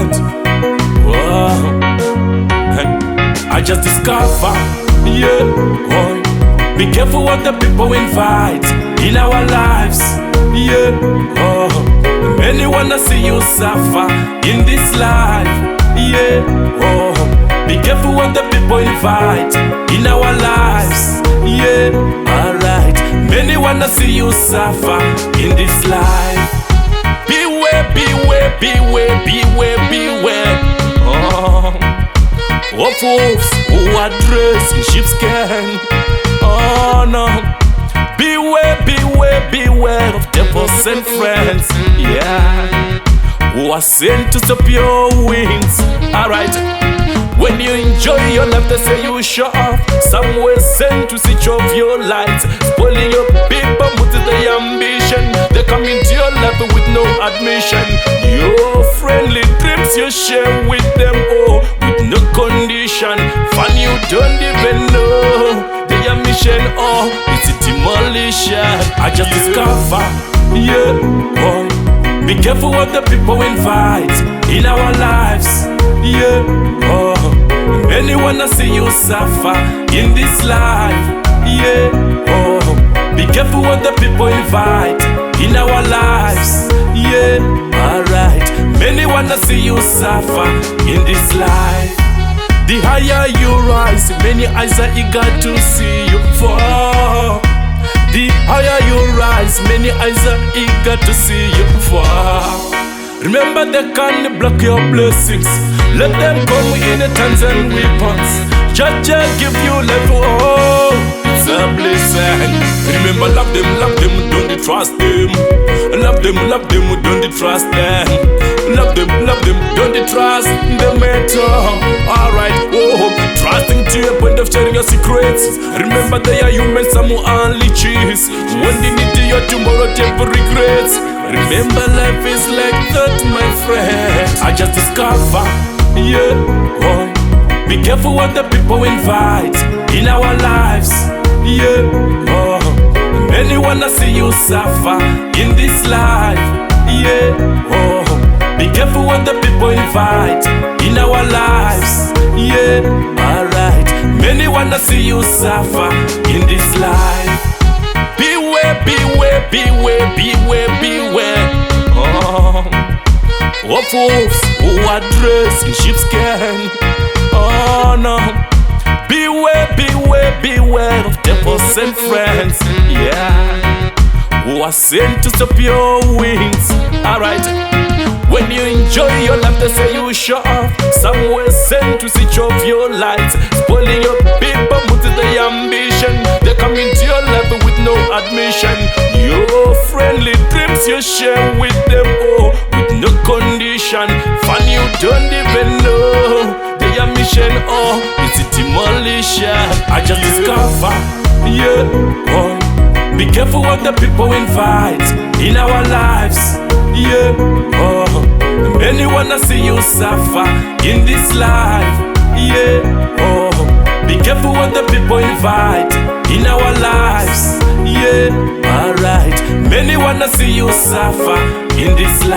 right. Whoa. I just discover, yeah, boy. Be careful what the people invite in our lives, yeah, oh. Many wanna see you suffer in this life, yeah, oh. Be careful what the people invite in our lives, yeah, alright. Many wanna see you suffer in this life. Beware, beware, beware, beware, beware, oh. Of wolves who are dressed in sheepskin. Oh no. Beware, beware, beware of devils and friends, yeah, who are sent to stop your wings. Alright. When you enjoy your life, they say you show off. Some were sent to switch off your lights, spoiling your people with their ambition. They come into your life with no admission. Your friendly dreams you share with them, oh, with no condition. Fun you don't even know their mission, oh, it's a demolition. I just discover, yeah, boy. Be careful what the people invite in our lives, yeah, oh. Many wanna see you suffer in this life, yeah, oh. Be careful what the people invite in our lives, yeah, alright. Many wanna see you suffer in this life. The higher you rise, many eyes are eager to see you fall. The higher you rise, many eyes are eager to see you fall. Remember they can't block your blessings. Let them come in the tons and weapons. Just give you level, oh, it's a blessing. Remember, love them, don't you trust them. Love them, don't you trust them. Love them, don't you trust them at all. Alright, oh, trusting to your point of sharing your secrets. Remember they are human, some who are leeches. When they need your tomorrow, take regrets. Remember life is like that, my friend. I just discover, yeah, boy. Be careful what the people invite in our lives, yeah, oh. Many wanna see you suffer in this life, yeah, oh. Be careful what the people invite in our lives, yeah, alright. Many wanna see you suffer in this life. Beware, beware, beware, beware, beware, oh. Of wolves who are dressed in sheepskin. Oh no. Beware, beware, beware of devils and friends, yeah, who are sent to stop your wings. Alright. When you enjoy your life, they say you show off. Some were sent to switch off your lights, spoiling your people with their ambition. They come into your life with no admission. Your friendly dreams you share with them, oh, with no condition. Fun you don't even know their mission, oh, it's a demolition. I just discover, yeah, boy. Be careful what the people invite in our lives, yeah, oh. Many wanna see you suffer in this life, yeah, oh. Be careful what the people invite in our lives, yeah, alright. Many wanna see you suffer in this life.